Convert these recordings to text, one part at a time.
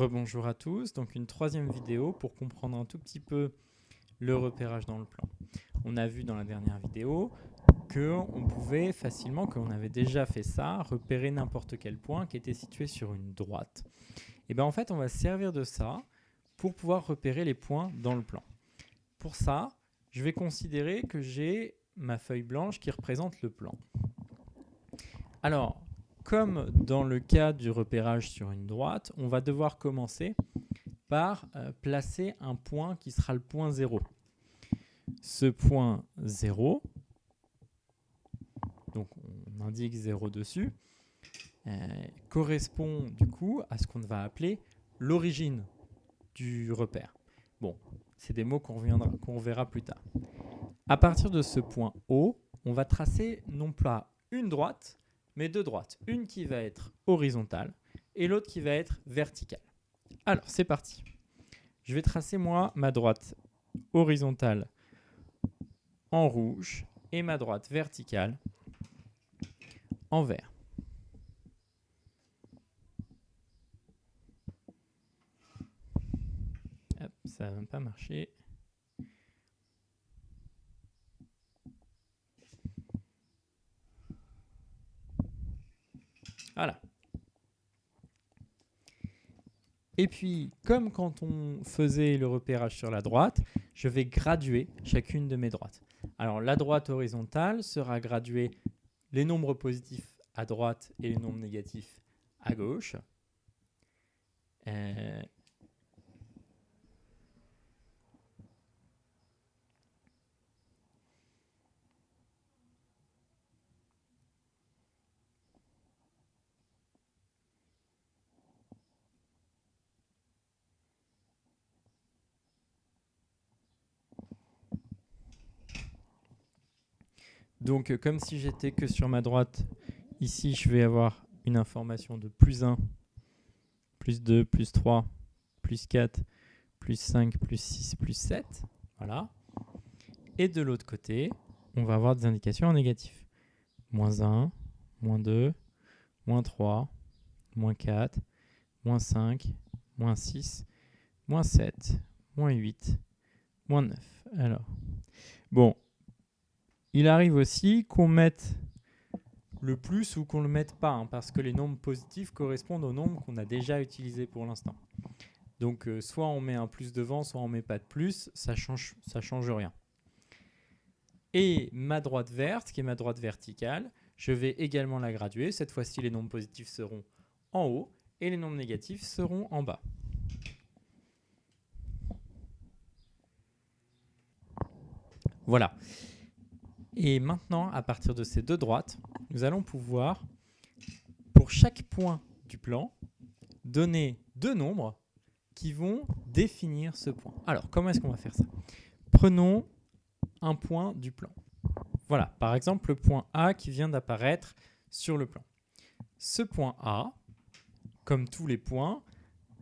Rebonjour à tous, donc une troisième vidéo pour comprendre un tout petit peu le repérage dans le plan. On a vu dans la dernière vidéo qu'on pouvait facilement, qu'on avait déjà fait ça, repérer n'importe quel point qui était situé sur une droite. Et bien en fait on va se servir de ça pour pouvoir repérer les points dans le plan. Pour ça, je vais considérer que j'ai ma feuille blanche qui représente le plan. Alors, comme dans le cas du repérage sur une droite, on va devoir commencer par placer un point qui sera le point 0. Ce point 0, donc on indique 0 dessus, correspond du coup à ce qu'on va appeler l'origine du repère. Bon, c'est des mots qu'on verra plus tard. À partir de ce point O, on va tracer non pas une droite, mais deux droites. Une qui va être horizontale et l'autre qui va être verticale. Alors, c'est parti. Je vais tracer moi ma droite horizontale en rouge et ma droite verticale en vert. Hop, ça ne va pas marcher. Voilà. Et puis, comme quand on faisait le repérage sur la droite, je vais graduer chacune de mes droites. Alors, la droite horizontale sera graduée les nombres positifs à droite et les nombres négatifs à gauche. Donc, comme si j'étais que sur ma droite, ici, je vais avoir une information de plus 1, plus 2, plus 3, plus 4, plus 5, plus 6, plus 7. Voilà. Et de l'autre côté, on va avoir des indications en négatif. Moins 1, moins 2, moins 3, moins 4, moins 5, moins 6, moins 7, moins 8, moins 9. Alors, bon, il arrive aussi qu'on mette le plus ou qu'on ne le mette pas, hein, parce que les nombres positifs correspondent aux nombres qu'on a déjà utilisés pour l'instant. Donc, soit on met un plus devant, soit on ne met pas de plus, ça change rien. Et ma droite verte, qui est ma droite verticale, je vais également la graduer. Cette fois-ci, les nombres positifs seront en haut et les nombres négatifs seront en bas. Voilà. Et maintenant, à partir de ces deux droites, nous allons pouvoir, pour chaque point du plan, donner deux nombres qui vont définir ce point. Alors, comment est-ce qu'on va faire ça ? Prenons un point du plan. Voilà, par exemple, le point A qui vient d'apparaître sur le plan. Ce point A, comme tous les points,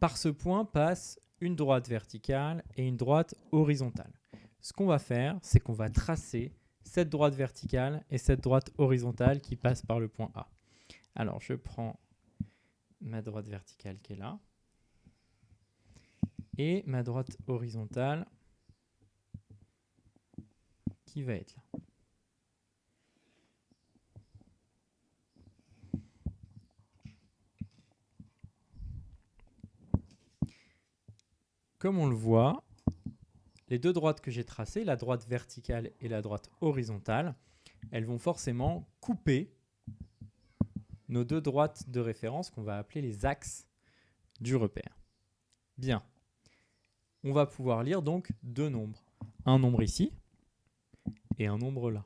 par ce point passe une droite verticale et une droite horizontale. Ce qu'on va faire, c'est qu'on va tracer cette droite verticale et cette droite horizontale qui passe par le point A. Alors, je prends ma droite verticale qui est là et ma droite horizontale qui va être là. Comme on le voit, les deux droites que j'ai tracées, la droite verticale et la droite horizontale, elles vont forcément couper nos deux droites de référence qu'on va appeler les axes du repère. Bien. On va pouvoir lire donc deux nombres. Un nombre ici et un nombre là.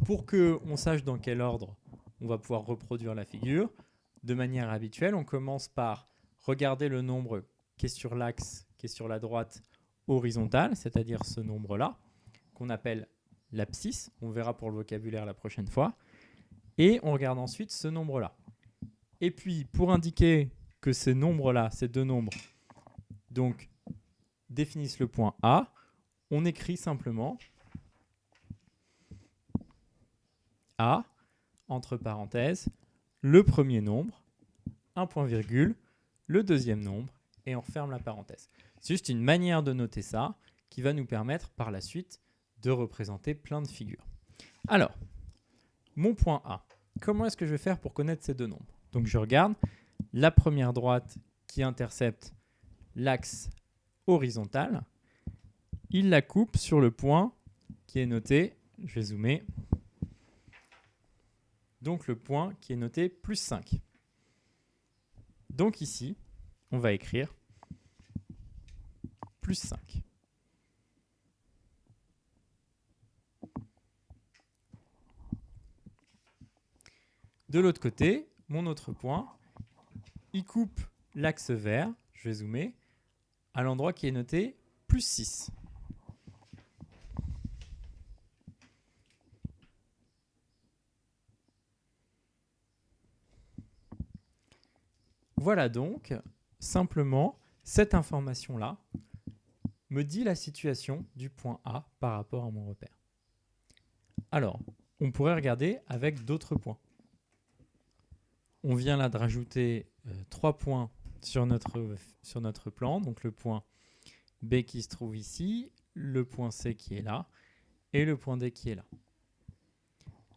Pour qu'on sache dans quel ordre on va pouvoir reproduire la figure, de manière habituelle, on commence par regarder le nombre qui est sur l'axe, qui est sur la droite horizontale, c'est-à-dire ce nombre-là, qu'on appelle l'abscisse. On verra pour le vocabulaire la prochaine fois. Et on regarde ensuite ce nombre-là. Et puis, pour indiquer que ces nombres-là, ces deux nombres, donc, définissent le point A, on écrit simplement A, entre parenthèses, le premier nombre, un point virgule, le deuxième nombre et on referme la parenthèse. C'est juste une manière de noter ça qui va nous permettre par la suite de représenter plein de figures. Alors, mon point A, comment est-ce que je vais faire pour connaître ces deux nombres? Donc je regarde la première droite qui intercepte l'axe horizontal, il la coupe sur le point qui est noté, je vais zoomer, donc le point qui est noté plus 5. Donc ici, on va écrire plus 5. De l'autre côté, mon autre point, il coupe l'axe vert, je vais zoomer, à l'endroit qui est noté plus 6. Voilà donc simplement cette information-là me dit la situation du point A par rapport à mon repère. Alors, on pourrait regarder avec d'autres points. On vient là de rajouter 3 points sur notre plan, donc le point B qui se trouve ici, le point C qui est là, et le point D qui est là.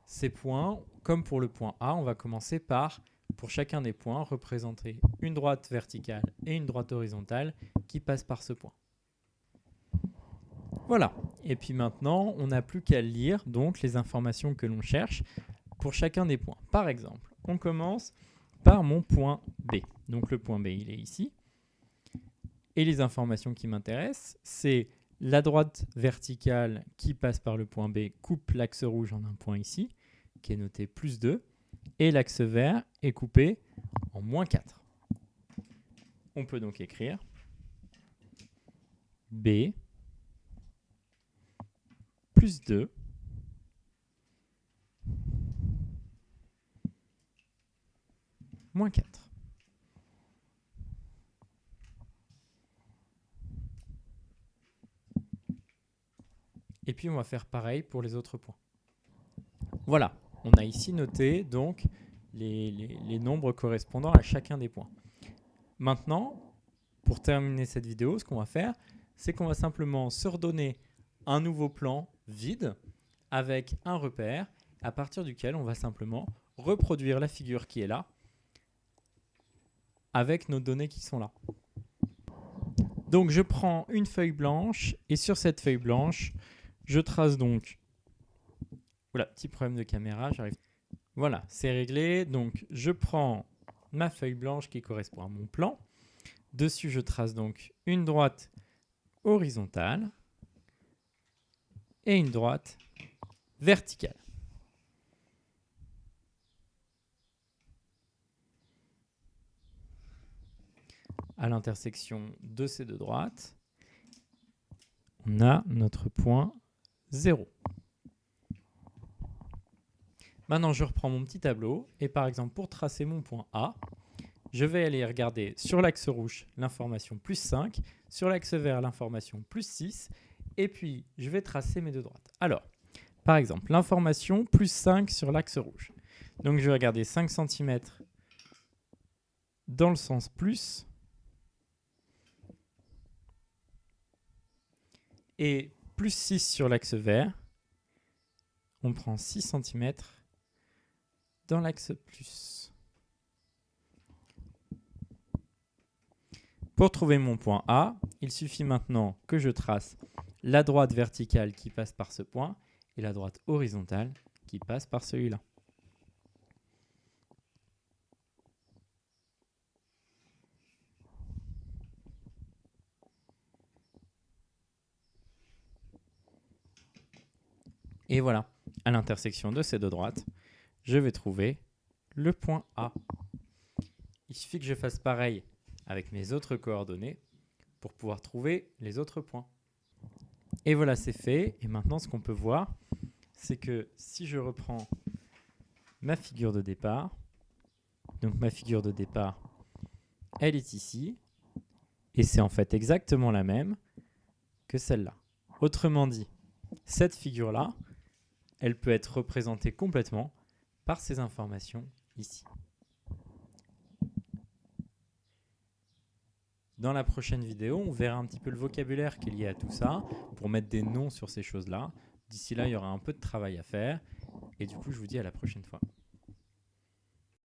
Ces points, comme pour le point A, on va commencer par, pour chacun des points, représenter une droite verticale et une droite horizontale qui passent par ce point. Voilà. Et puis maintenant, on n'a plus qu'à lire donc les informations que l'on cherche pour chacun des points. Par exemple, on commence par mon point B. Donc le point B, il est ici. Et les informations qui m'intéressent, c'est la droite verticale qui passe par le point B coupe l'axe rouge en un point ici, qui est noté plus 2, et l'axe vert est coupé en moins 4. On peut donc écrire B plus 2 moins 4. Et puis on va faire pareil pour les autres points. Voilà, on a ici noté donc les nombres correspondant à chacun des points. Maintenant, pour terminer cette vidéo, ce qu'on va faire, c'est qu'on va simplement se redonner un nouveau plan vide avec un repère à partir duquel on va simplement reproduire la figure qui est là avec nos données qui sont là. Donc je prends une feuille blanche et sur cette feuille blanche, je trace donc... Voilà, petit problème de caméra, j'arrive. Voilà, c'est réglé. Donc je prends ma feuille blanche qui correspond à mon plan. Dessus, je trace donc une droite horizontale et une droite verticale. À l'intersection de ces deux droites, on a notre point 0. Maintenant, je reprends mon petit tableau et par exemple, pour tracer mon point A, je vais aller regarder sur l'axe rouge l'information plus 5, sur l'axe vert l'information plus 6, et puis je vais tracer mes deux droites. Alors, par exemple, l'information plus 5 sur l'axe rouge. Donc je vais regarder 5 cm dans le sens plus, et plus 6 sur l'axe vert, on prend 6 cm dans l'axe plus. Pour trouver mon point A, il suffit maintenant que je trace la droite verticale qui passe par ce point et la droite horizontale qui passe par celui-là. Et voilà, à l'intersection de ces deux droites, je vais trouver le point A. Il suffit que je fasse pareil avec mes autres coordonnées pour pouvoir trouver les autres points. Et voilà, c'est fait. Et maintenant, ce qu'on peut voir, c'est que si je reprends ma figure de départ, donc ma figure de départ, elle est ici, et c'est en fait exactement la même que celle-là. Autrement dit, cette figure-là, elle peut être représentée complètement par ces informations ici. Dans la prochaine vidéo, on verra un petit peu le vocabulaire qui est lié à tout ça pour mettre des noms sur ces choses-là. D'ici là, il y aura un peu de travail à faire. Et du coup, je vous dis à la prochaine fois.